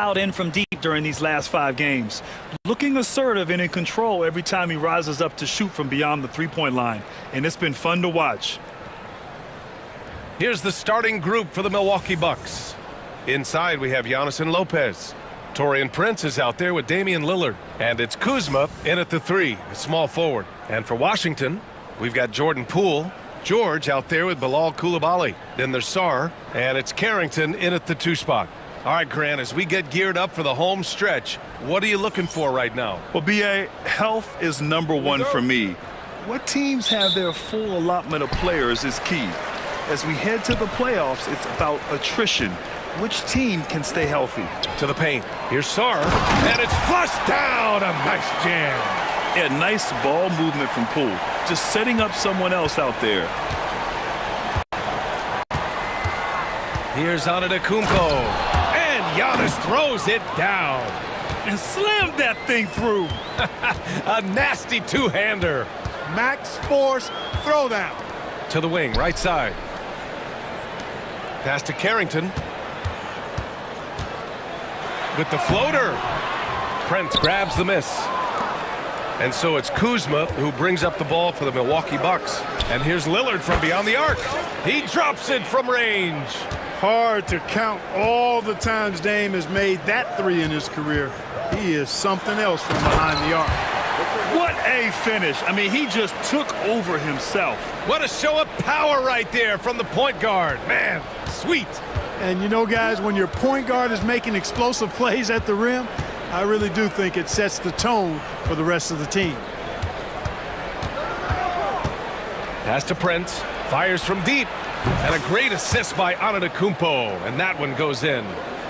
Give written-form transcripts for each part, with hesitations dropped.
dialed in from deep during these last 5 games, looking assertive and in control every time he rises up to shoot from beyond the three-point line, and it's been fun to watch. Here's the starting group for the Milwaukee Bucks. Inside, we have Giannis and Lopez. Taurean Prince is out there with Damian Lillard. And it's Kuzma in at the 3, a small forward. And for Washington, we've got Jordan Poole. George out there with Bilal Coulibaly. Then there's Sarr, and it's Carrington in at the 2 spot. All right, Grant, as we get geared up for the home stretch, what are you looking for right now? Well, B.A., health is number one for me. What teams have their full allotment of players is key. As we head to the playoffs, it's about attrition. Which team can stay healthy? To the paint. Here's Sarr, and it's flushed down. A nice jam. Yeah, nice ball movement from Poole. Just setting up someone else out there. Here's Antetokounmpo, and Giannis throws it down. And slammed that thing through. A nasty two-hander. Max force throwdown. To the wing, right side. Pass to Carrington. With the floater. Prince grabs the miss. And so it's Kuzma who brings up the ball for the Milwaukee Bucks. And here's Lillard from beyond the arc. He drops it from range. Hard to count all the times Dame has made that 3 in his career. He is something else from behind the arc. What a finish. I mean, he just took over himself. What a show of power right there from the point guard. Man, sweet. And you know, guys, when your point guard is making explosive plays at the rim, I really do think it sets the tone for the rest of the team. Pass to Prince. Fires from deep. And a great assist by Antetokounmpo. And that one goes in.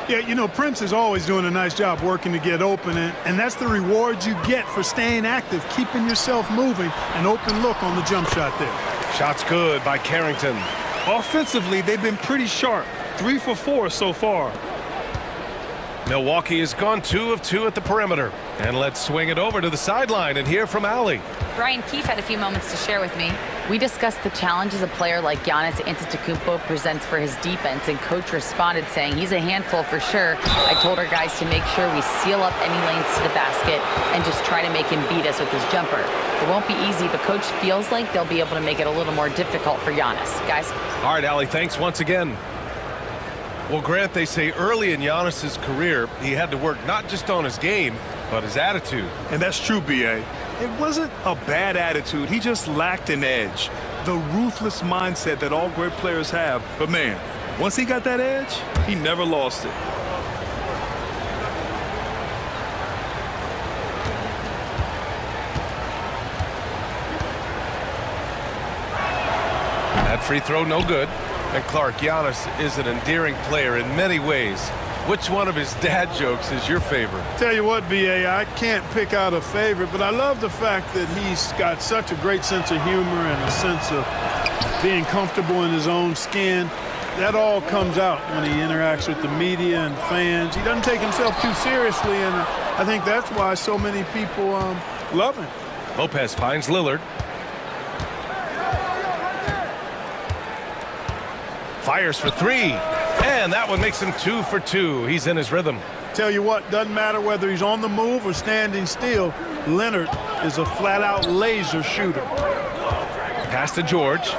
Yeah, you know, Prince is always doing a nice job working to get open, and that's the reward you get for staying active, keeping yourself moving, an open look on the jump shot there. Shot's good by Carrington. Offensively, they've been pretty sharp. 3 for 4 so far. Milwaukee has gone 2 of 2 at the perimeter. And let's swing it over to the sideline and hear from Allie. Brian Keefe had a few moments to share with me. We discussed the challenges a player like Giannis Antetokounmpo presents for his defense, and coach responded saying he's a handful for sure. I told our guys to make sure we seal up any lanes to the basket and just try to make him beat us with his jumper. It won't be easy, but coach feels like they'll be able to make it a little more difficult for Giannis. Guys? All right, Allie, thanks once again. Well, Grant, they say early in Giannis's career, he had to work not just on his game, but his attitude. And that's true, B.A. It wasn't a bad attitude. He just lacked an edge. The ruthless mindset that all great players have. But, man, once he got that edge, he never lost it. That free throw, no good. And Clark, Giannis is an endearing player in many ways. Which one of his dad jokes is your favorite? Tell you what, B.A., I can't pick out a favorite, but I love the fact that he's got such a great sense of humor and a sense of being comfortable in his own skin. That all comes out when he interacts with the media and fans. He doesn't take himself too seriously, and I think that's why so many people love him. Lopez finds Lillard. Fires for 3, and that one makes him 2 for 2. He's in his rhythm. Tell you what, doesn't matter whether he's on the move or standing still, Leonard is a flat-out laser shooter. Pass to George.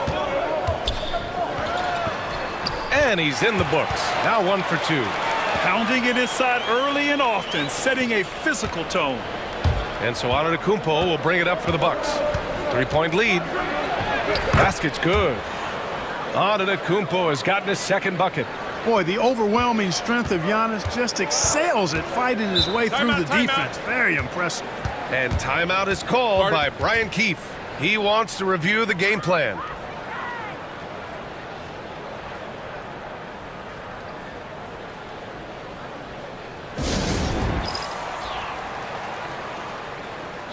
And he's in the books. Now 1 for 2. Pounding it inside early and often, setting a physical tone. And so Antetokounmpo will bring it up for the Bucks. 3-point lead. Basket's good. Antetokounmpo has gotten his second bucket. Boy, the overwhelming strength of Giannis just excels at fighting his way through the defense. Very impressive. And timeout is called by Brian Keefe. He wants to review the game plan.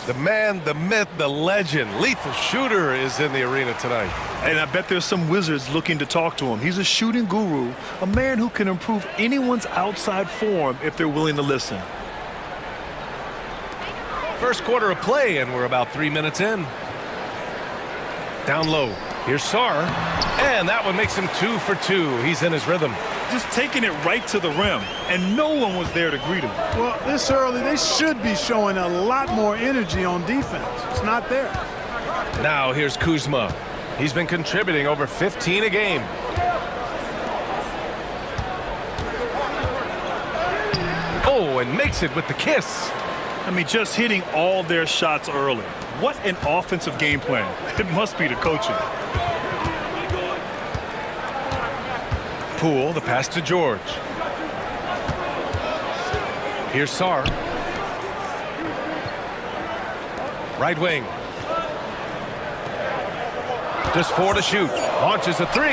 The man, the myth, the legend, lethal shooter is in the arena tonight. And I bet there's some wizards looking to talk to him. He's a shooting guru, a man who can improve anyone's outside form if they're willing to listen. First quarter of play, and we're about 3 minutes in. Down low. Here's Sarr, and that one makes him 2 for 2. He's in his rhythm. Just taking it right to the rim, and no one was there to greet him. Well, this early, they should be showing a lot more energy on defense. It's not there. Now here's Kuzma. He's been contributing over 15 a game. Oh, and makes it with the kiss. I mean, just hitting all their shots early. What an offensive game plan. It must be the coaching. Poole, the pass to George. Here's Sarr. Right wing. Just 4 to shoot. Launches a 3.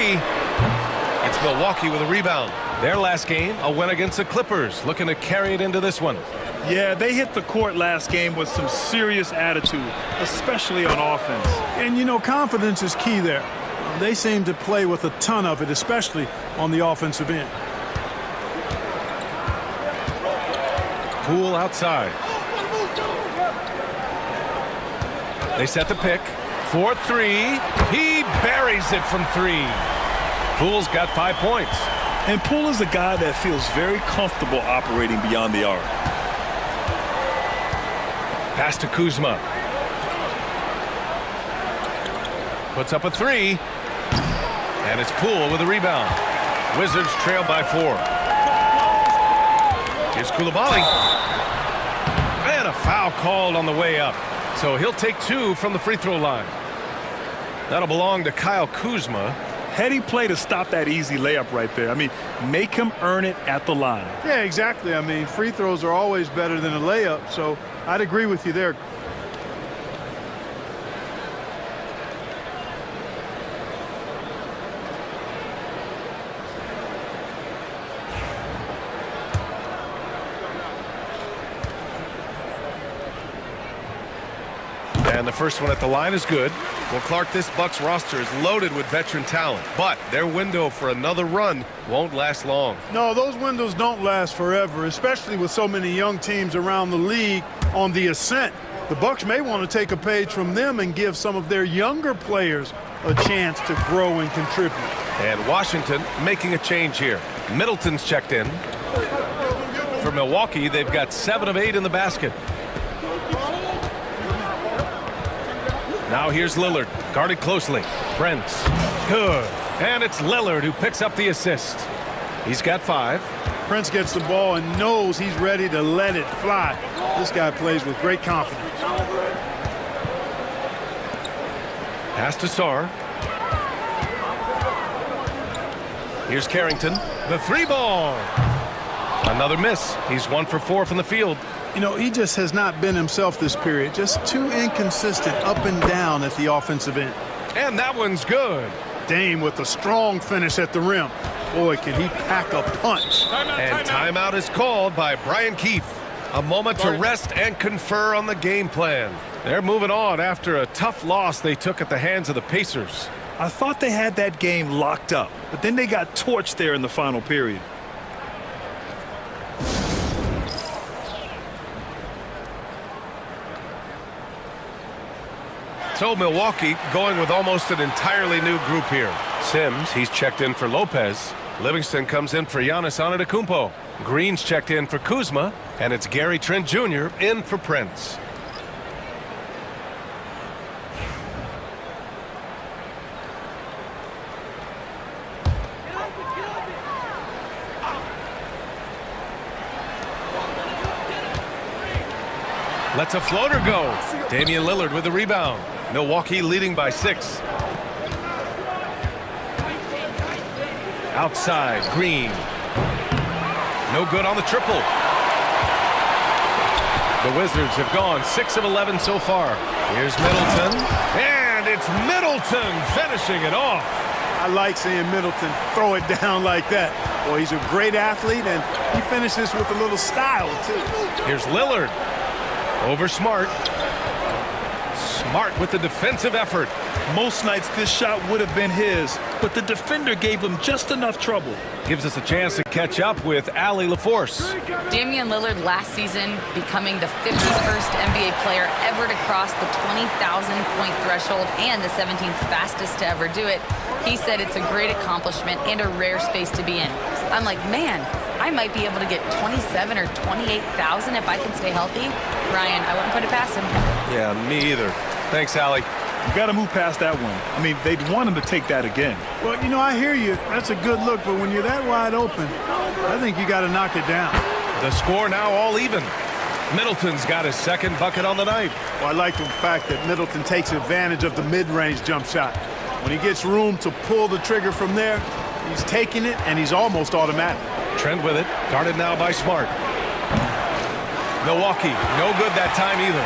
It's Milwaukee with a rebound. Their last game, a win against the Clippers. Looking to carry it into this one. Yeah, they hit the court last game with some serious attitude, especially on offense. And, you know, confidence is key there. They seem to play with a ton of it, especially on the offensive end. Poole outside. They set the pick. 4-3. He buries it from 3. Poole's got 5 points. And Poole is a guy that feels very comfortable operating beyond the arc. Pass to Kuzma. Puts up a 3. And it's Poole with a rebound. Wizards trail by 4. Here's Koulibaly. And a foul called on the way up. So he'll take 2 from the free throw line. That'll belong to Kyle Kuzma. Heady play to stop that easy layup right there. I mean, make him earn it at the line. Yeah, exactly. I mean, free throws are always better than a layup, so I'd agree with you there. And the first one at the line is good. Well, Clark, this Bucks roster is loaded with veteran talent, but their window for another run won't last long. No, those windows don't last forever, especially with so many young teams around the league on the ascent. The Bucks may want to take a page from them and give some of their younger players a chance to grow and contribute. And Washington making a change here. Middleton's checked in. For Milwaukee, they've got 7 of 8 in the basket. Now here's Lillard, guarded closely. Prince, good. And it's Lillard who picks up the assist. He's got 5. Prince gets the ball and knows he's ready to let it fly. This guy plays with great confidence. Pass to Sarr. Here's Carrington, the 3-ball. Another miss. He's 1 for 4 from the field. You know, he just has not been himself this period. Just too inconsistent up and down at the offensive end. And that one's good. Dame with a strong finish at the rim. Boy, can he pack a punch. And timeout is called by Brian Keefe. A moment to rest and confer on the game plan. They're moving on after a tough loss they took at the hands of the Pacers. I thought they had that game locked up, but then they got torched there in the final period. So Milwaukee going with almost an entirely new group here. Sims, he's checked in for Lopez. Livingston comes in for Giannis Antetokounmpo. Green's checked in for Kuzma. And it's Gary Trent Jr. in for Prince. Lets a floater go. Damian Lillard with the rebound. Milwaukee leading by 6. Outside, Green. No good on the triple. The Wizards have gone 6 of 11 so far. Here's Middleton. And it's Middleton finishing it off. I like seeing Middleton throw it down like that. Boy, he's a great athlete, and he finishes with a little style, too. Here's Lillard. Over Smart. Smart with the defensive effort. Most nights this shot would have been his, but the defender gave him just enough trouble. Gives us a chance to catch up with Allie LaForce. Damian Lillard last season becoming the 51st NBA player ever to cross the 20,000-point threshold and the 17th fastest to ever do it. He said it's a great accomplishment and a rare space to be in. I'm like, man, I might be able to get 27 or 28,000 if I can stay healthy. Ryan, I wouldn't put it past him. Yeah, me either. Thanks, Allie. You got to move past that one. I mean, they'd want him to take that again. Well, you know, I hear you. That's a good look, but when you're that wide open, I think you got to knock it down. The score now all even. Middleton's got his second bucket on the night. Well, I like the fact that Middleton takes advantage of the mid-range jump shot. When he gets room to pull the trigger from there, he's taking it, and he's almost automatic. Trent with it, guarded now by Smart. Milwaukee, no good that time either.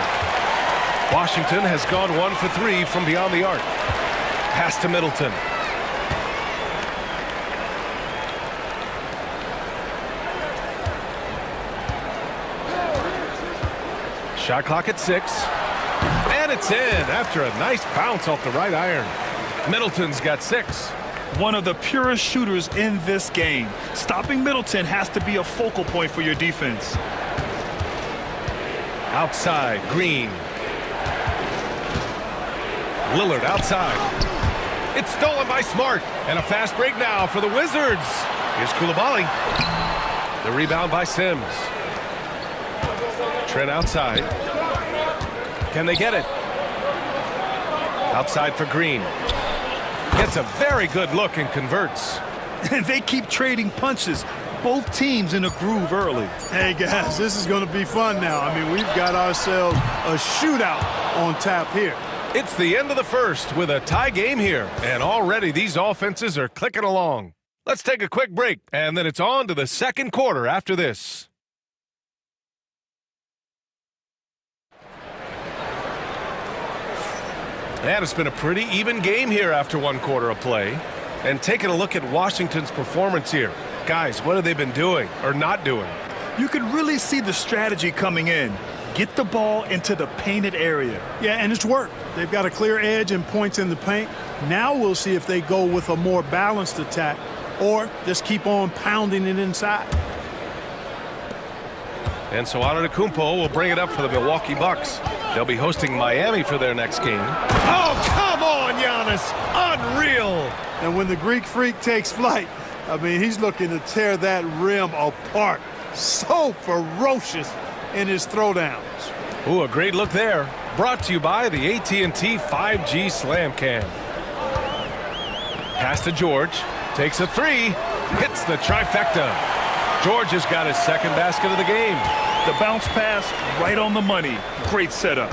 Washington has gone 1 for 3 from beyond the arc. Pass to Middleton. Shot clock at 6. And it's in after a nice bounce off the right iron. Middleton's got 6. One of the purest shooters in this game. Stopping Middleton has to be a focal point for your defense. Outside, Green. Lillard outside. It's stolen by Smart. And a fast break now for the Wizards. Here's Koulibaly. The rebound by Sims. Trent outside. Can they get it? Outside for Green. Gets a very good look and converts. And they keep trading punches. Both teams in a groove early. Hey, guys, this is going to be fun now. I mean, we've got ourselves a shootout on tap here. It's the end of the first with a tie game here. And already these offenses are clicking along. Let's take a quick break, and then it's on to the second quarter after this. And it's been a pretty even game here after one quarter of play. And taking a look at Washington's performance here. Guys, what have they been doing or not doing? You can really see the strategy coming in. Get the ball into the painted area. Yeah, and it's worked. They've got a clear edge and points in the paint. Now we'll see if they go with a more balanced attack or just keep on pounding it inside. And so Antetokounmpo will bring it up for the Milwaukee Bucks. They'll be hosting Miami for their next game. Oh, come on, Giannis! Unreal! And when the Greek Freak takes flight, I mean, he's looking to tear that rim apart. So ferocious in his throwdowns. Ooh, a great look there. Brought to you by the AT&T 5G Slam Cam. Pass to George. Takes a 3. Hits the trifecta. George has got his second basket of the game. The bounce pass right on the money. Great setup.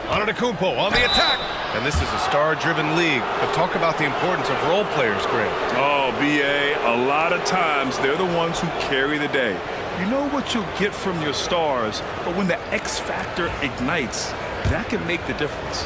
Antetokounmpo on the attack. And this is a star-driven league. But talk about the importance of role players, Greg. Oh, B.A., a lot of times they're the ones who carry the day. You know what you'll get from your stars, but when the X factor ignites, that can make the difference.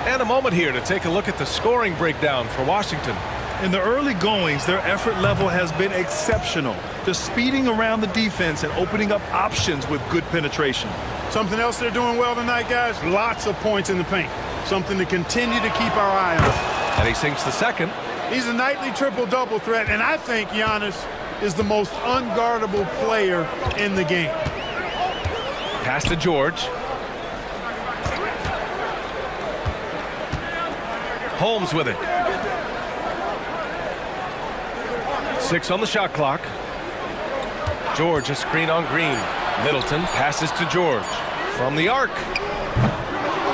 And a moment here to take a look at the scoring breakdown for Washington. In the early goings, their effort level has been exceptional. They're speeding around the defense and opening up options with good penetration. Something else they're doing well tonight, guys? Lots of points in the paint. Something to continue to keep our eye on. And he sinks the second. He's a nightly triple-double threat, and I think Giannis is the most unguardable player in the game. Pass to George. Holmes with it. 6 on the shot clock. George, a screen on Green. Middleton passes to George. From the arc.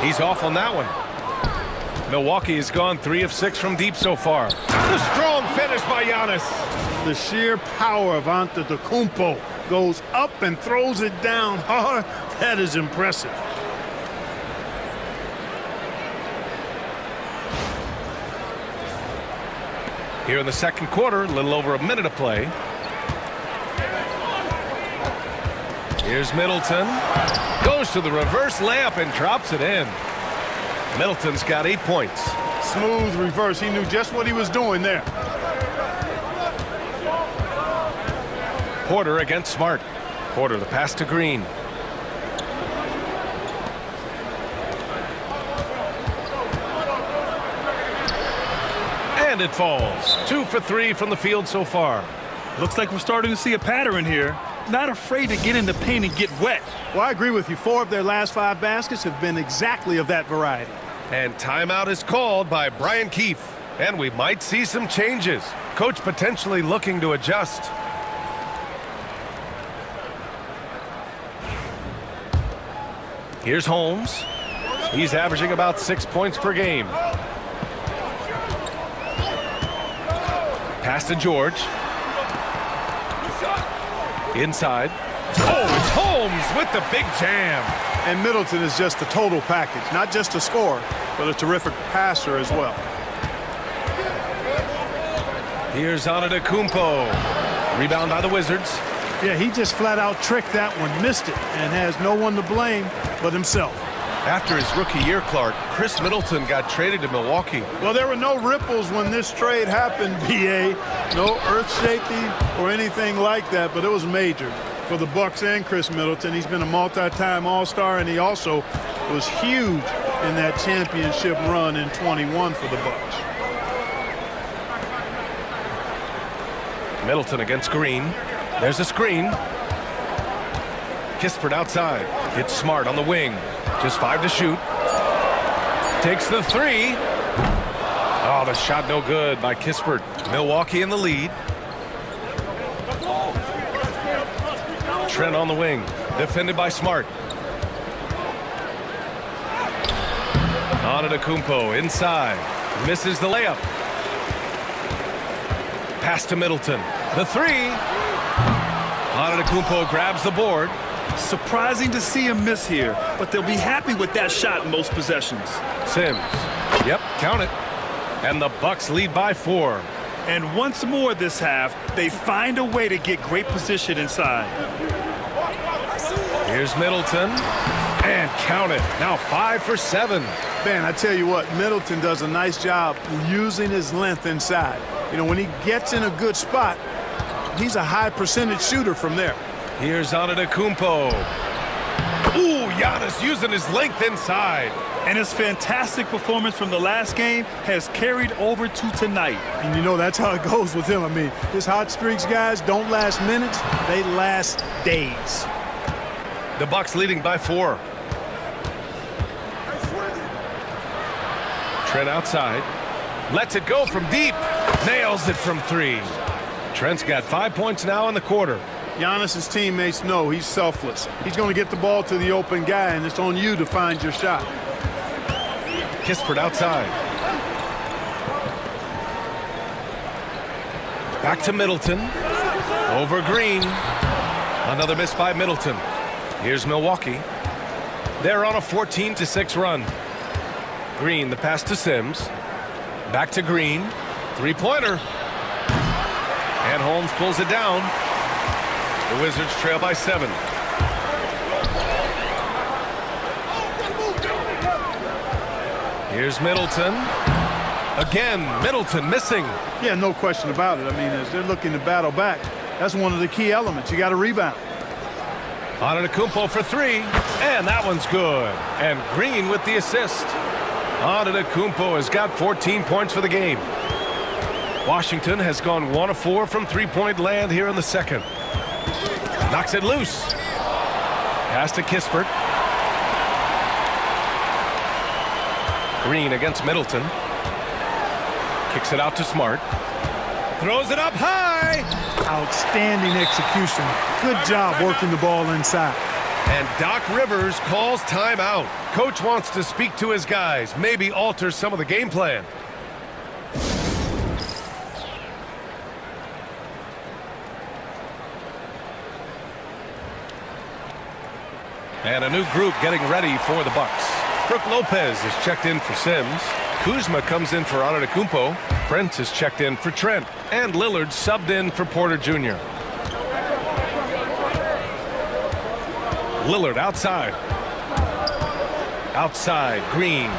He's off on that one. Milwaukee has gone 3 of 6 from deep so far. The strong finish by Giannis. The sheer power of Antetokounmpo goes up and throws it down hard. That is impressive. Here in the second quarter, a little over a minute of play. Here's Middleton. Goes to the reverse layup and drops it in. Middleton's got 8 points. Smooth reverse. He knew just what he was doing there. Porter against Smart. Porter, the pass to Green. And it falls. 2 for 3 from the field so far. Looks like we're starting to see a pattern here. Not afraid to get in the paint and get wet. Well, I agree with you. 4 of their last 5 baskets have been exactly of that variety. And timeout is called by Brian Keefe. And we might see some changes. Coach potentially looking to adjust. Here's Holmes. He's averaging about 6 points per game. Pass to George. Inside. Oh, it's Holmes with the big jam. And Middleton is just a total package, not just a scorer, but a terrific passer as well. Here's Antetokounmpo. Rebound by the Wizards. Yeah, he just flat out tricked that one, missed it, and has no one to blame but himself. After his rookie year, Clark, Chris Middleton got traded to Milwaukee. Well, there were no ripples when this trade happened, B.A. No earth-shaking or anything like that, but it was major for the Bucks and Chris Middleton. He's been a multi-time All-Star, and he also was huge in that championship run in 21 for the Bucks. Middleton against Green. There's a screen. Kispert outside. It's Smart on the wing. Just 5 to shoot. Takes the 3. Oh, the shot no good by Kispert. Milwaukee in the lead. Trent on the wing. Defended by Smart. Antetokounmpo inside. Misses the layup. Pass to Middleton. The 3. Antetokounmpo grabs the board. Surprising to see him miss here, but they'll be happy with that shot in most possessions. Sims. Yep, count it. And the Bucks lead by 4. And once more this half, they find a way to get great position inside. Here's Middleton. And count it. Now 5 for 7. Man, I tell you what, Middleton does a nice job using his length inside. You know, when he gets in a good spot, he's a high percentage shooter from there. Here's Antetokounmpo. Ooh, Giannis using his length inside. And his fantastic performance from the last game has carried over to tonight. And you know, that's how it goes with him. I mean, his hot streaks, guys, don't last minutes. They last days. The Bucks leading by 4. Trent outside. Lets it go from deep. Nails it from 3. Trent's got 5 points now in the quarter. Giannis's teammates know he's selfless. He's going to get the ball to the open guy, and it's on you to find your shot. Kispert outside. Back to Middleton. Over Green. Another miss by Middleton. Here's Milwaukee. They're on a 14-6 run. Green, the pass to Sims. Back to Green. 3-pointer. And Holmes pulls it down. The Wizards trail by 7. Here's Middleton. Again, Middleton missing. Yeah, no question about it. I mean, as they're looking to battle back, that's one of the key elements. You got to rebound. Antetokounmpo for 3, and that one's good. And Green with the assist. Antetokounmpo has got 14 points for the game. Washington has gone 1 of 4 from three-point land here in the second. Knocks it loose. Pass to Kispert. Green against Middleton. Kicks it out to Smart. Throws it up high. Outstanding execution. Good job working the ball inside. And Doc Rivers calls timeout. Coach wants to speak to his guys, maybe alter some of the game plan. And a new group getting ready for the Bucks. Brook Lopez is checked in for Sims. Kuzma comes in for Antetokounmpo. Prince is checked in for Trent. And Lillard subbed in for Porter Jr. Lillard outside. Outside, Green.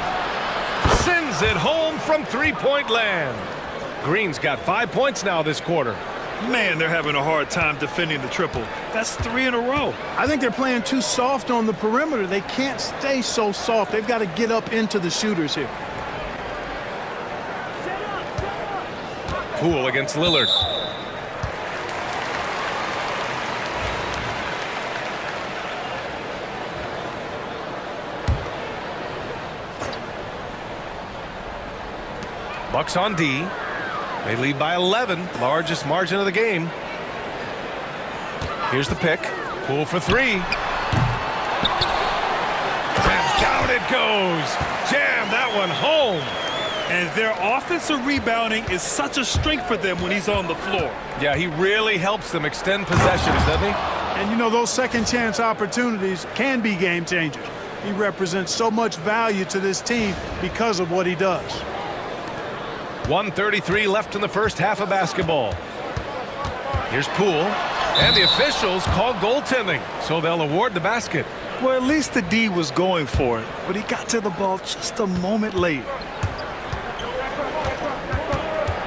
Sends it home from three-point land. Green's got 5 points now this quarter. Man, they're having a hard time defending the triple. That's 3 in a row. I think they're playing too soft on the perimeter. They can't stay so soft. They've got to get up into the shooters here. Poole against Lillard. Bucks on D. They lead by 11, largest margin of the game. Here's the pick. Poole for three. And down it goes. Jam that one home. And their offensive rebounding is such a strength for them when he's on the floor. Yeah, he really helps them extend possessions, doesn't he? And you know, those second chance opportunities can be game changers. He represents so much value to this team because of what he does. 1:33 left in the first half of basketball. Here's Poole. And the officials call goaltending, so they'll award the basket. Well, at least the D was going for it, but he got to the ball just a moment late.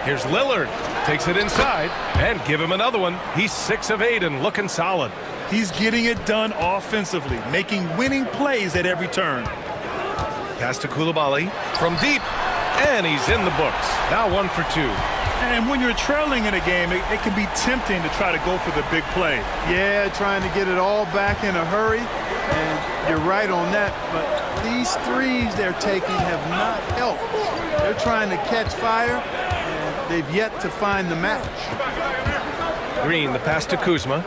Here's Lillard. Takes it inside and give him another one. He's 6 of 8 and looking solid. He's getting it done offensively, making winning plays at every turn. Pass to Coulibaly from deep, and he's in the books. Now 1 for 2. And when you're trailing in a game, it can be tempting to try to go for the big play. Yeah, trying to get it all back in a hurry. And you're right on that. But these threes they're taking have not helped. They're trying to catch fire, and they've yet to find the match. Green, the pass to Kuzma.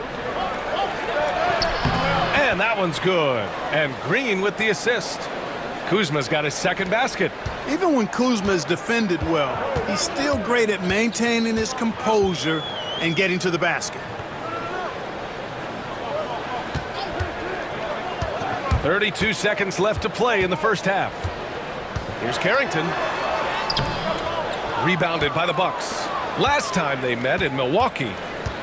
And that one's good. And Green with the assist. Kuzma's got his second basket. Even when Kuzma is defended well, he's still great at maintaining his composure and getting to the basket. 32 seconds left to play in the first half. Here's Carrington. Rebounded by the Bucks. Last time they met in Milwaukee.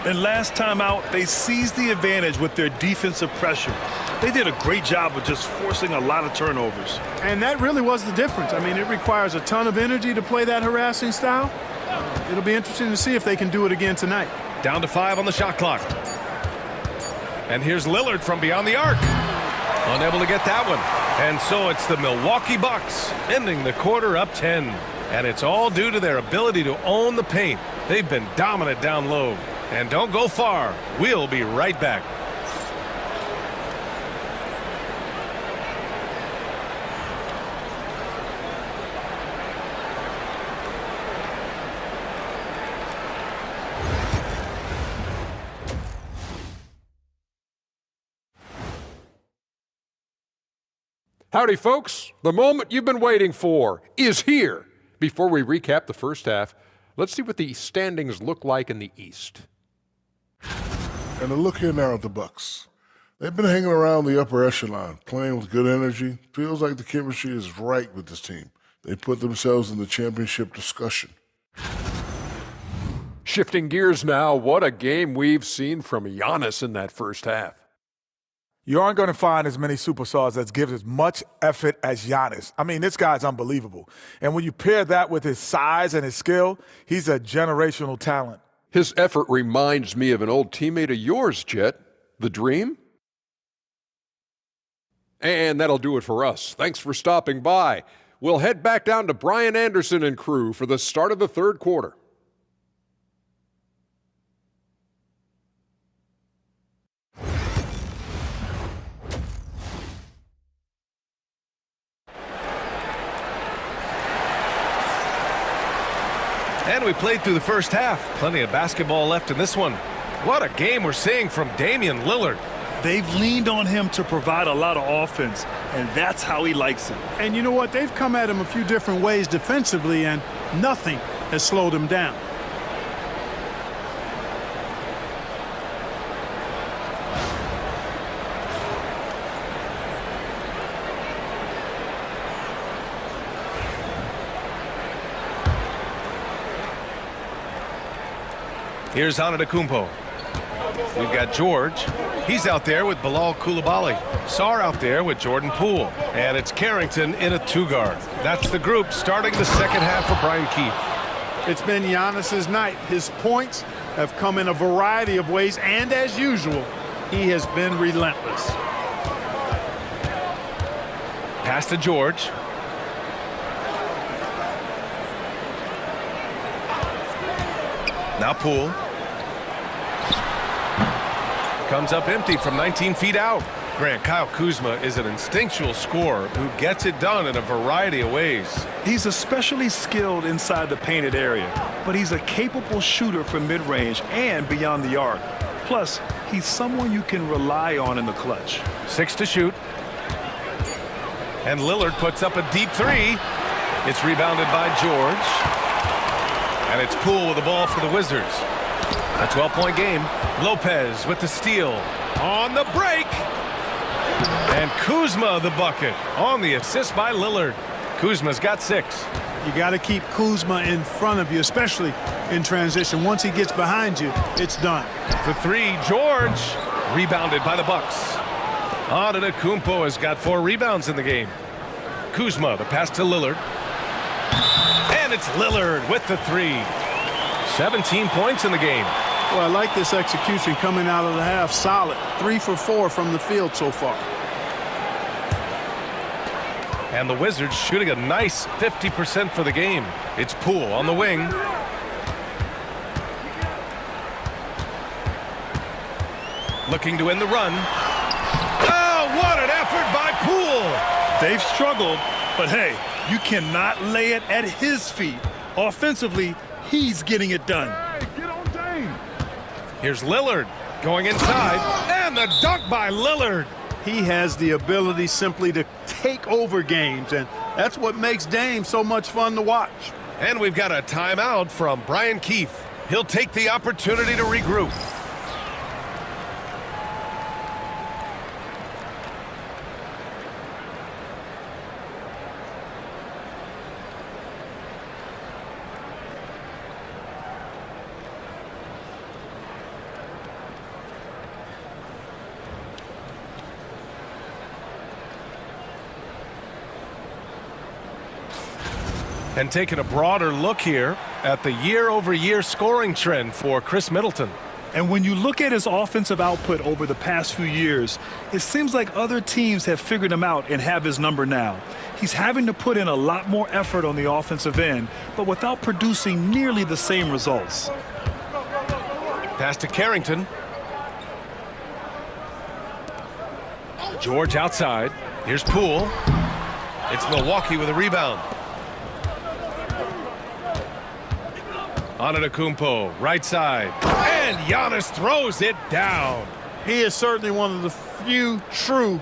And last time out, they seized the advantage with their defensive pressure. They did a great job of just forcing a lot of turnovers. And that really was the difference. I mean, it requires a ton of energy to play that harassing style. It'll be interesting to see if they can do it again tonight. Down to 5 on the shot clock. And here's Lillard from beyond the arc. Unable to get that one. And so it's the Milwaukee Bucks ending the quarter up 10. And it's all due to their ability to own the paint. They've been dominant down low. And don't go far. We'll be right back. Howdy, folks. The moment you've been waiting for is here. Before we recap the first half, let's see what the standings look like in the East. And a look here now at the Bucks. They've been hanging around the upper echelon, playing with good energy. Feels like the chemistry is right with this team. They put themselves in the championship discussion. Shifting gears now, what a game we've seen from Giannis in that first half. You aren't going to find as many superstars that give as much effort as Giannis. I mean, this guy's unbelievable. And when you pair that with his size and his skill, he's a generational talent. His effort reminds me of an old teammate of yours, Jet. The Dream? And that'll do it for us. Thanks for stopping by. We'll head back down to Brian Anderson and crew for the start of the third quarter. And we played through the first half. Plenty of basketball left in this one. What a game we're seeing from Damian Lillard. They've leaned on him to provide a lot of offense, and that's how he likes it. And you know what? They've come at him a few different ways defensively, and nothing has slowed him down. Here's Antetokounmpo. We've got George. He's out there with Bilal Coulibaly. Sarr out there with Jordan Poole. And it's Carrington in a two-guard. That's the group starting the second half for Brian Keefe. It's been Giannis's night. His points have come in a variety of ways, and as usual, he has been relentless. Pass to George. Now Poole. Comes up empty from 19 feet out. Grant, Kyle Kuzma is an instinctual scorer who gets it done in a variety of ways. He's especially skilled inside the painted area, but he's a capable shooter from mid-range and beyond the arc. Plus, he's someone you can rely on in the clutch. 6 to shoot. And Lillard puts up a deep three. It's rebounded by George. And it's Poole with the ball for the Wizards. A 12-point game. Lopez with the steal. On the break. And Kuzma the bucket on the assist by Lillard. Kuzma's got 6. You got to keep Kuzma in front of you, especially in transition. Once he gets behind you, it's done. For 3, George. Rebounded by the Bucks. Antetokounmpo has got 4 rebounds in the game. Kuzma, the pass to Lillard. And it's Lillard with the 3. 17 points in the game. Well, I like this execution coming out of the half. Solid. 3 for 4 from the field so far. And the Wizards shooting a nice 50% for the game. It's Poole on the wing. Looking to end the run. Oh, what an effort by Poole! They've struggled, but hey, you cannot lay it at his feet. Offensively, he's getting it done. Here's Lillard going inside, and the dunk by Lillard. He has the ability simply to take over games, and that's what makes Dame so much fun to watch. And we've got a timeout from Brian Keefe. He'll take the opportunity to regroup. And taking a broader look here at the year-over-year scoring trend for Chris Middleton. And when you look at his offensive output over the past few years, it seems like other teams have figured him out and have his number now. He's having to put in a lot more effort on the offensive end, but without producing nearly the same results. Pass to Carrington. George outside. Here's Poole. It's Milwaukee with a rebound. Antetokounmpo, right side. And Giannis throws it down. He is certainly one of the few true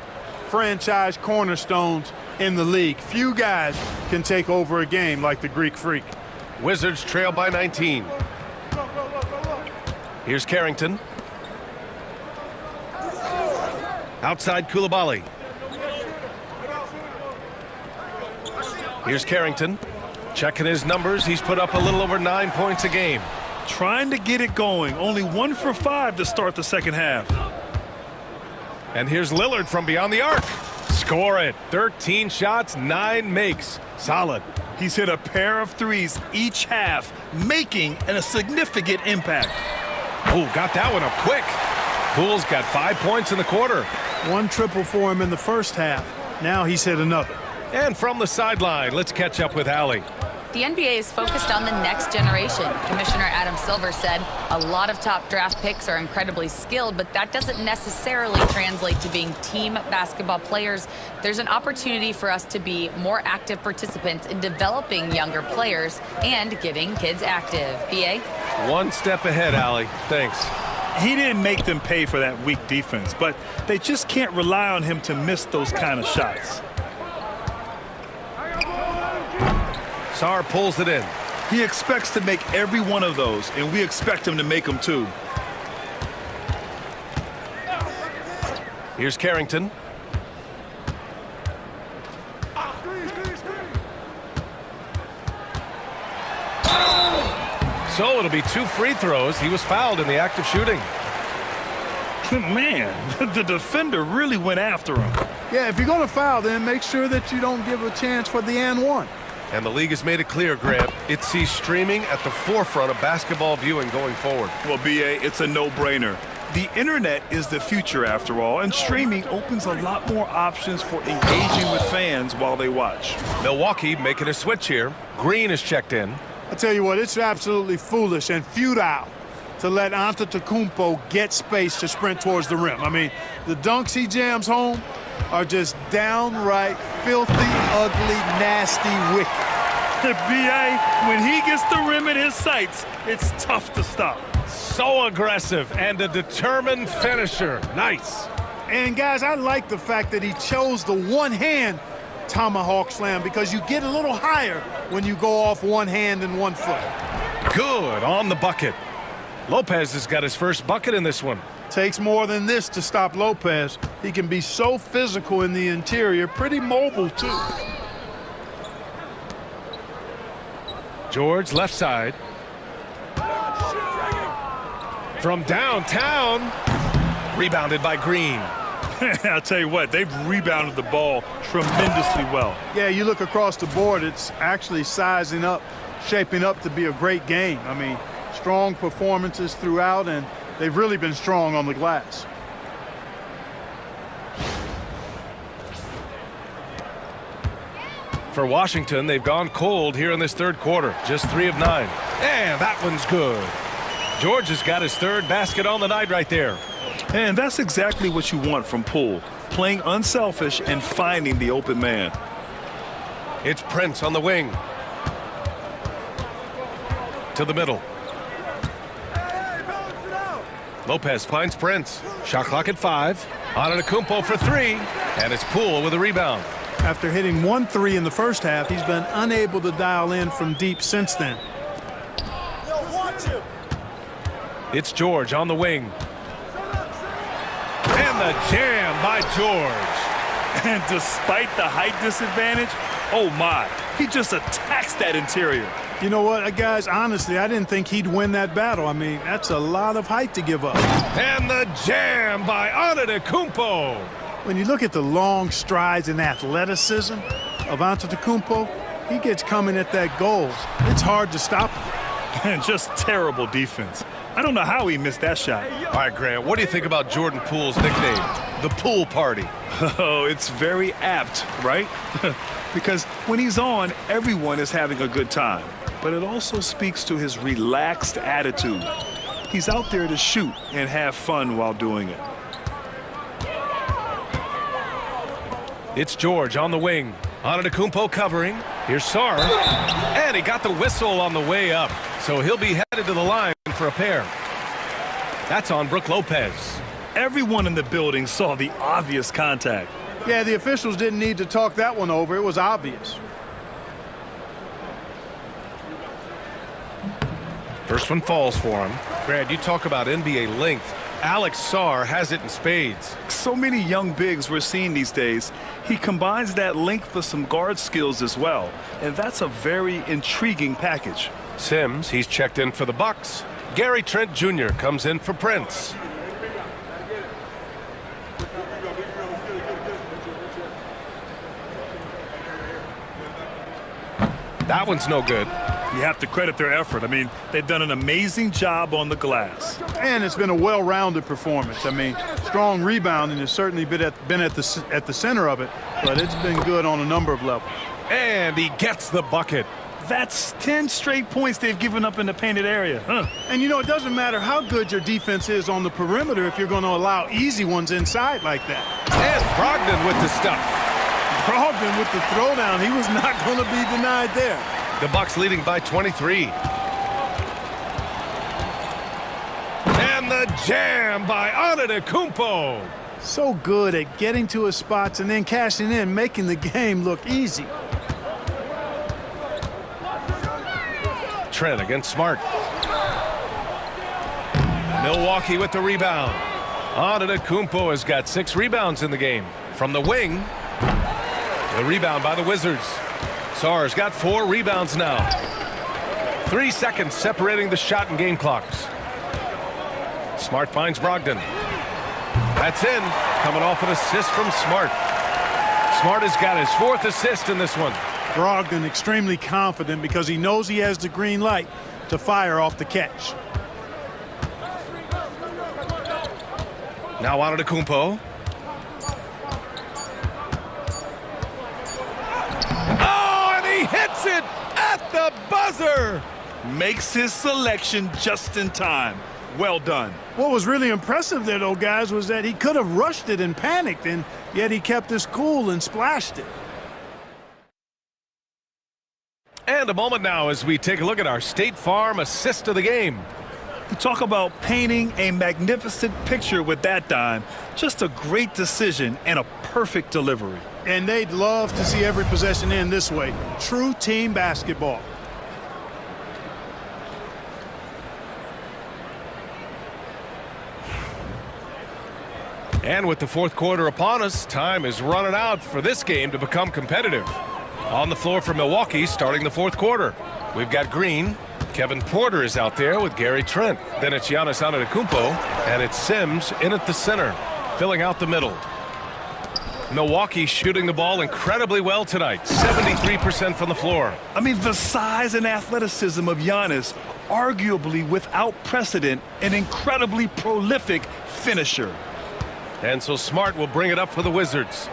franchise cornerstones in the league. Few guys can take over a game like the Greek Freak. Wizards trail by 19. Here's Carrington. Outside Koulibaly. Here's Carrington. Checking his numbers, he's put up a little over 9 points a game. Trying to get it going. Only 1 for 5 to start the second half. And here's Lillard from beyond the arc. Score it. 13 shots, 9 makes. Solid. He's hit a pair of threes each half, making a significant impact. Oh, got that one up quick. Poole's got 5 points in the quarter. 1 triple for him in the first half. Now he's hit another. And from the sideline, let's catch up with Allie. The NBA is focused on the next generation. Commissioner Adam Silver said a lot of top draft picks are incredibly skilled, but that doesn't necessarily translate to being team basketball players. There's an opportunity for us to be more active participants in developing younger players and getting kids active. BA? 1 step ahead, Allie. Thanks. He didn't make them pay for that weak defense, but they just can't rely on him to miss those kind of shots. Sarr pulls it in. He expects to make every one of those, and we expect him to make them too. Here's Carrington. So it'll be 2 free throws. He was fouled in the act of shooting. Man, the defender really went after him. Yeah, if you're going to foul, then make sure that you don't give a chance for the and one. And the league has made it clear, Grant, it sees streaming at the forefront of basketball viewing going forward. Well, BA, it's a no-brainer. The internet is the future after all, and streaming opens a lot more options for engaging with fans while they watch. Milwaukee making a switch here. Green is checked in. I tell you what, it's absolutely foolish and futile to let Antetokounmpo get space to sprint towards the rim. I mean, the dunks he jams home are just downright filthy, ugly, nasty, wicked. B.A., when he gets the rim in his sights, it's tough to stop. So aggressive and a determined finisher. Nice. And, guys, I like the fact that he chose the one-hand tomahawk slam because you get a little higher when you go off one hand and 1 foot. Good on the bucket. Lopez has got his first bucket in this one. Takes more than this to stop Lopez. He can be so physical in the interior, pretty mobile, too. George, left side. From downtown. Rebounded by Green. I'll tell you what, they've rebounded the ball tremendously well. Yeah, you look across the board, it's actually sizing up, shaping up to be a great game. I mean, strong performances throughout, and they've really been strong on the glass. For Washington, they've gone cold here in this third quarter. Just 3 of 9. And that one's good. George has got his third basket on the night right there. And that's exactly what you want from Poole. Playing unselfish and finding the open man. It's Prince on the wing. To the middle. Lopez finds Prince. Shot clock at 5. Antetokounmpo for 3. And it's Poole with a rebound. After hitting 1 3 in the first half, he's been unable to dial in from deep since then. It's George on the wing. And the jam by George. And despite the height disadvantage, oh my, he just attacks that interior. You know what, guys, honestly, I didn't think he'd win that battle. I mean, that's a lot of height to give up. And the jam by Antetokounmpo. When you look at the long strides and athleticism of Antetokounmpo, he gets coming at that goal. It's hard to stop him. And just terrible defense. I don't know how he missed that shot. All right, Grant, what do you think about Jordan Poole's nickname, the Pool Party? Oh, it's very apt, right? Because when he's on, everyone is having a good time. But it also speaks to his relaxed attitude. He's out there to shoot and have fun while doing it. It's George on the wing. Antetokounmpo covering. Here's Sarr. And he got the whistle on the way up. So he'll be headed to the line for a pair. That's on Brook Lopez. Everyone in the building saw the obvious contact. Yeah, the officials didn't need to talk that one over. It was obvious. First one falls for him. Brad, you talk about NBA length. Alex Sarr has it in spades. So many young bigs we're seeing these days. He combines that length with some guard skills as well. And that's a very intriguing package. Sims, he's checked in for the Bucks. Gary Trent Jr. comes in for Prince. That one's no good. You have to credit their effort. I mean, they've done an amazing job on the glass. And it's been a well-rounded performance. I mean, strong rebounding has certainly been at the center of it, but it's been good on a number of levels. And he gets the bucket. That's 10 straight points they've given up in the painted area. And, you know, it doesn't matter how good your defense is on the perimeter if you're going to allow easy ones inside like that. And Brogdon with the stuff. Brogdon with the throwdown. He was not going to be denied there. The Bucks leading by 23. And the jam by Antetokounmpo. So good at getting to his spots and then cashing in, making the game look easy. Trent against Smart. Milwaukee with the rebound. Antetokounmpo has got 6 rebounds in the game. From the wing, the rebound by the Wizards. Sarr's got 4 rebounds now. 3 seconds separating the shot and game clocks. Smart finds Brogdon. That's in. Coming off an assist from Smart. Smart has got his 4th assist in this one. Brogdon extremely confident because he knows he has the green light to fire off the catch. Now Antetokounmpo. Oh, and he hits it at the buzzer. Makes his selection just in time. Well done. What was really impressive there, though, guys, was that he could have rushed it and panicked, and yet he kept his cool and splashed it. And a moment now as we take a look at our State Farm assist of the game. Talk about painting a magnificent picture with that dime. Just a great decision and a perfect delivery. And they'd love to see every possession end this way. True team basketball. And with the fourth quarter upon us, time is running out for this game to become competitive. On the floor for Milwaukee starting the fourth quarter. We've got Green. Kevin Porter is out there with Gary Trent. Then it's Giannis Antetokounmpo, and it's Sims in at the center, filling out the middle. Milwaukee shooting the ball incredibly well tonight, 73% from the floor. I mean, the size and athleticism of Giannis, arguably without precedent, an incredibly prolific finisher. And so Smart will bring it up for the Wizards.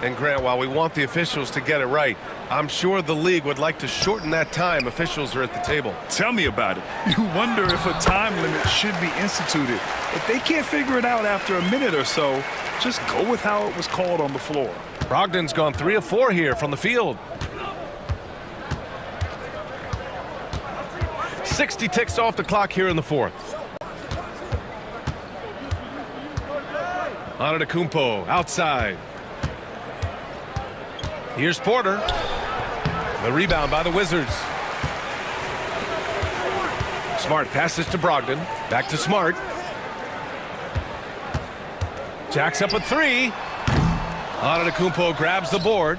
And Grant, while we want the officials to get it right, I'm sure the league would like to shorten that time officials are at the table. Tell me about it. You wonder if a time limit should be instituted. If they can't figure it out after a minute or so, just go with how it was called on the floor. Brogdon's gone 3 of 4 here from the field. 60 ticks off the clock here in the fourth. Antetokounmpo outside. Here's Porter. The rebound by the Wizards. Smart passes to Brogdon. Back to Smart. Jacks up a 3. Antetokounmpo grabs the board.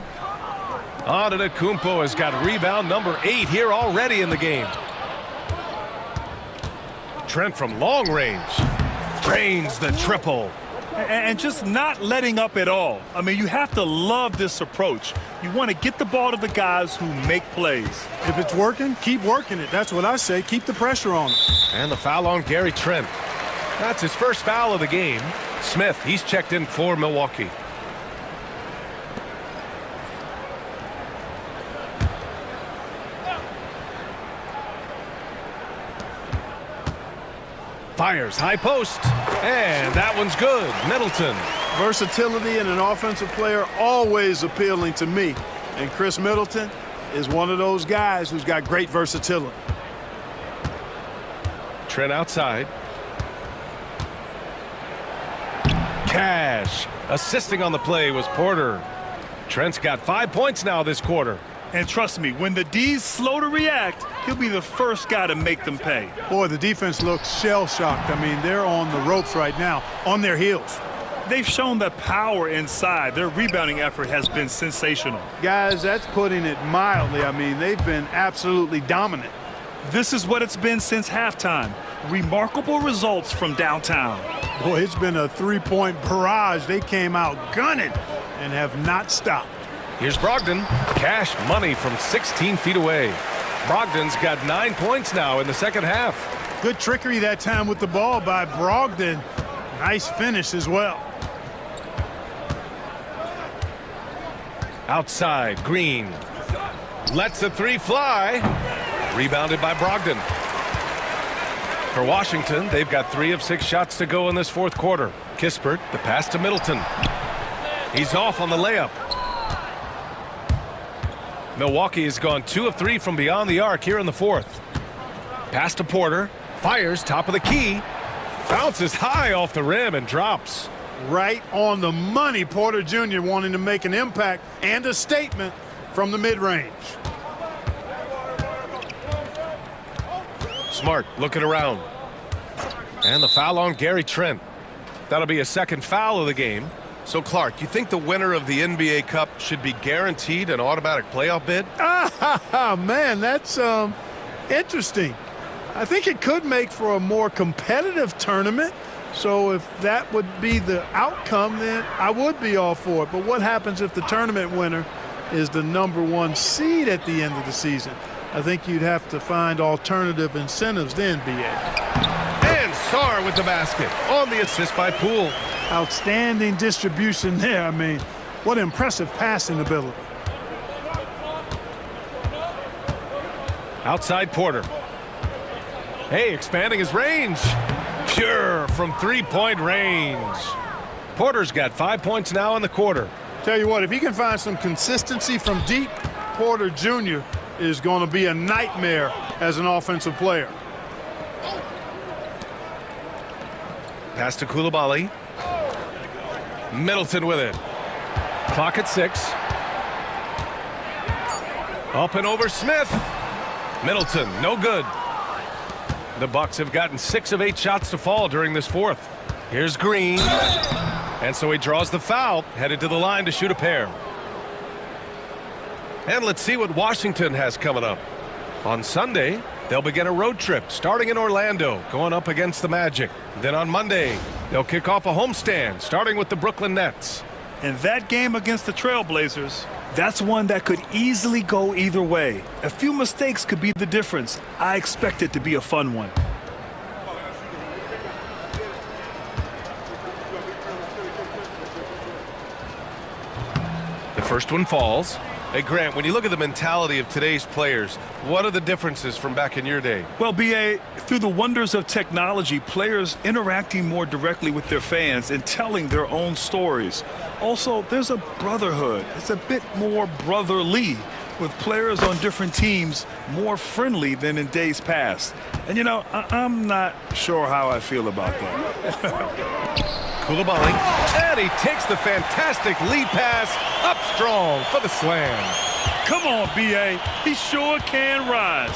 Antetokounmpo has got rebound number 8 here already in the game. Trent from long range drains the triple. And just not letting up at all. I mean, you have to love this approach. You want to get the ball to the guys who make plays. If it's working, keep working it. That's what I say. Keep the pressure on him. And the foul on Gary Trent. That's his first foul of the game. Smith, he's checked in for Milwaukee. Fires high post, and that one's good. Middleton. Versatility in an offensive player always appealing to me. And Chris Middleton is one of those guys who's got great versatility. Trent outside. Cash. Assisting on the play was Porter. Trent's got 5 points now this quarter. And trust me, when the D's slow to react, he'll be the first guy to make them pay. Boy, the defense looks shell-shocked. I mean, they're on the ropes right now, on their heels. They've shown the power inside. Their rebounding effort has been sensational. Guys, that's putting it mildly. I mean, they've been absolutely dominant. This is what it's been since halftime. Remarkable results from downtown. Boy, it's been a three-point barrage. They came out gunning and have not stopped. Here's Brogdon. Cash money from 16 feet away. Brogdon's got 9 points now in the second half. Good trickery that time with the ball by Brogdon. Nice finish as well. Outside, Green. Lets the 3 fly. Rebounded by Brogdon. For Washington, they've got 3 of 6 shots to go in this fourth quarter. Kispert, the pass to Middleton. He's off on the layup. Milwaukee has gone 2 of 3 from beyond the arc here in the fourth. Pass to Porter. Fires top of the key. Bounces high off the rim and drops. Right on the money. Porter Jr. wanting to make an impact and a statement from the mid-range. Smart looking around. And the foul on Gary Trent. That'll be a second foul of the game. So, Clark, you think the winner of the NBA Cup should be guaranteed an automatic playoff bid? Man, that's interesting. I think it could make for a more competitive tournament. So if that would be the outcome, then I would be all for it. But what happens if the tournament winner is the #1 seed at the end of the season? I think you'd have to find alternative incentives then, B.A. And Sarr with the basket on the assist by Poole. Outstanding distribution there. I mean, what impressive passing ability. Outside Porter. Hey, expanding his range. Pure from three-point range. Porter's got 5 points now in the quarter. Tell you what, if he can find some consistency from deep, Porter Jr. is going to be a nightmare as an offensive player. Pass to Coulibaly. Middleton with it. Clock at 6. Up and over Smith. Middleton, no good. The Bucks have gotten 6 of 8 shots to fall during this fourth. Here's Green. And so he draws the foul, headed to the line to shoot a pair. And let's see what Washington has coming up. On Sunday, they'll begin a road trip starting in Orlando, going up against the Magic. Then on Monday, they'll kick off a homestand starting with the Brooklyn Nets. And that game against the Trailblazers, that's one that could easily go either way. A few mistakes could be the difference. I expect it to be a fun one. The first one falls. Hey, Grant, when you look at the mentality of today's players, what are the differences from back in your day? Well, B.A., through the wonders of technology, players interacting more directly with their fans and telling their own stories. Also, there's a brotherhood. It's a bit more brotherly, with players on different teams more friendly than in days past. And, you know, I'm not sure how I feel about that. Coulibaly, and he takes the fantastic lead pass up strong for the slam. Come on, B.A., he sure can rise.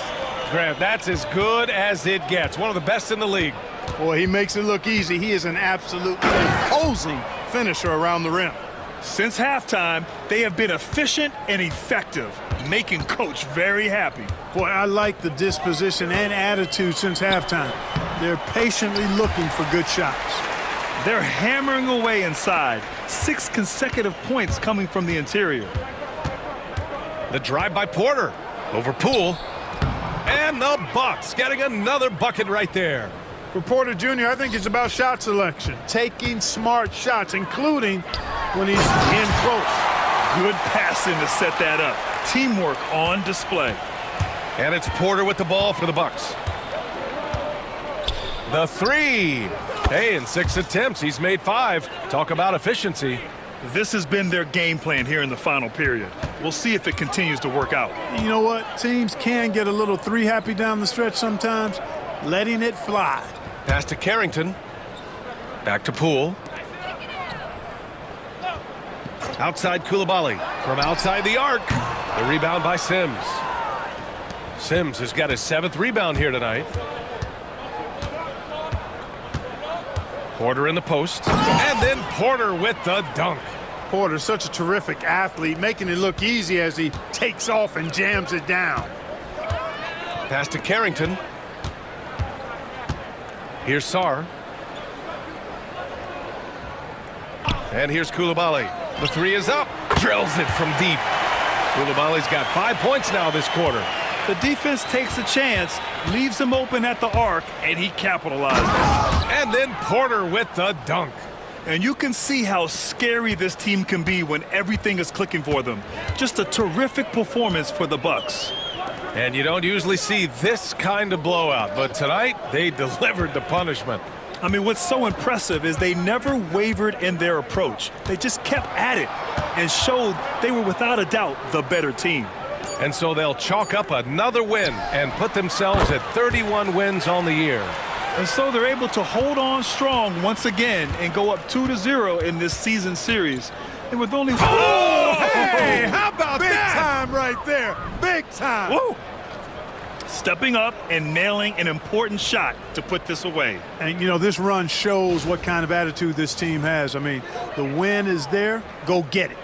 Grant, that's as good as it gets. One of the best in the league. Boy, he makes it look easy. He is an absolute imposing finisher around the rim. Since halftime, they have been efficient and effective, making Coach very happy. Boy, I like the disposition and attitude since halftime. They're patiently looking for good shots. They're hammering away inside. 6 consecutive points coming from the interior. The drive by Porter over Poole. And the Bucks getting another bucket right there. For Porter Jr., I think it's about shot selection, taking smart shots, including when he's in close. Good passing to set that up. Teamwork on display. And it's Porter with the ball for the Bucks. The three. Hey, in 6 attempts, he's made 5. Talk about efficiency. This has been their game plan here in the final period. We'll see if it continues to work out. You know what? Teams can get a little three happy down the stretch sometimes, letting it fly. Pass to Carrington. Back to Poole. Outside Coulibaly. From outside the arc. The rebound by Sims. Sims has got his 7th rebound here tonight. Porter in the post. And then Porter with the dunk. Porter's such a terrific athlete, making it look easy as he takes off and jams it down. Pass to Carrington. Here's Sarr. And here's Coulibaly. The 3 is up. Drills it from deep. Coulibaly's got 5 points now this quarter. The defense takes a chance, leaves him open at the arc, and he capitalizes. And then Porter with the dunk. And you can see how scary this team can be when everything is clicking for them. Just a terrific performance for the Bucks. And you don't usually see this kind of blowout, but tonight they delivered the punishment. I mean, what's so impressive is they never wavered in their approach. They just kept at it and showed they were without a doubt the better team. And so they'll chalk up another win and put themselves at 31 wins on the year. And so they're able to hold on strong once again and go up 2-0 in this season series. And with only... Oh, hey, how about big that? Big time right there. Big time. Woo! Stepping up and nailing an important shot to put this away. And, you know, this run shows what kind of attitude this team has. I mean, the win is there. Go get it.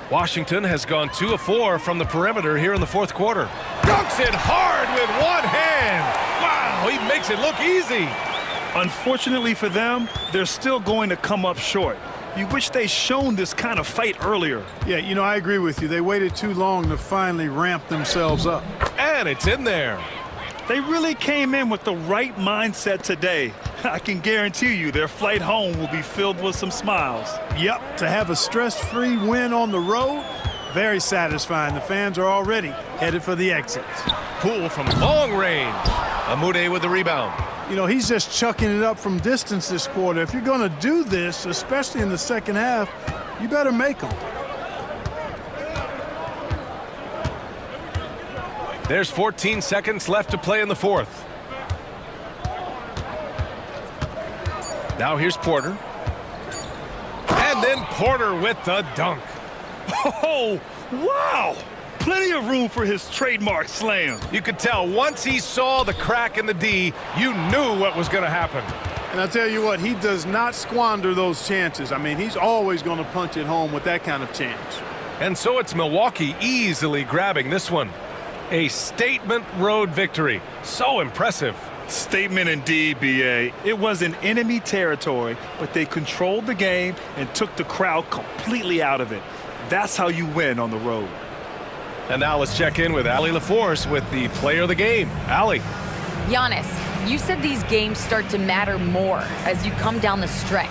Washington has gone 2 of 4 from the perimeter here in the 4th quarter. Dunks it hard with one hand. Wow, he makes it look easy. Unfortunately for them, they're still going to come up short. You wish they'd shown this kind of fight earlier. Yeah, you know, I agree with you. They waited too long to finally ramp themselves up. And it's in there. They really came in with the right mindset today. I can guarantee you their flight home will be filled with some smiles. Yep, to have a stress-free win on the road, Very satisfying. The fans are already headed for the exits. Poole from long range. Amude with the rebound. You know, he's just chucking it up from distance this quarter. If you're going to do this, especially in the second half, you better make them. There's 14 seconds left to play in the fourth. Now here's Porter. And then Porter with the dunk. Oh, wow! Plenty of room for his trademark slam. You could tell once he saw the crack in the D, you knew what was going to happen. And I'll tell you what, he does not squander those chances. I mean, he's always going to punch it home with that kind of chance. And so it's Milwaukee easily grabbing this one. A statement road victory. So impressive. Statement indeed, BA. It was in enemy territory, but they controlled the game and took the crowd completely out of it. That's how you win on the road. And now let's check in with Allie LaForce with the player of the game. Allie. Giannis, you said these games start to matter more as you come down the stretch.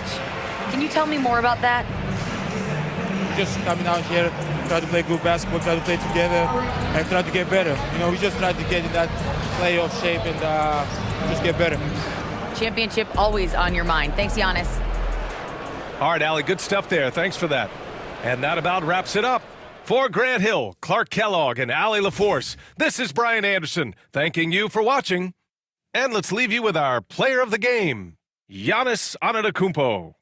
Can you tell me more about that? Just coming out here, try to play good basketball, try to play together, and try to get better. You know, we just try to get in that playoff shape and just get better. Championship always on your mind. Thanks, Giannis. All right, Allie, good stuff there. Thanks for that. And that about wraps it up. For Grant Hill, Clark Kellogg, and Allie LaForce, this is Brian Anderson, thanking you for watching. And let's leave you with our player of the game, Giannis Antetokounmpo.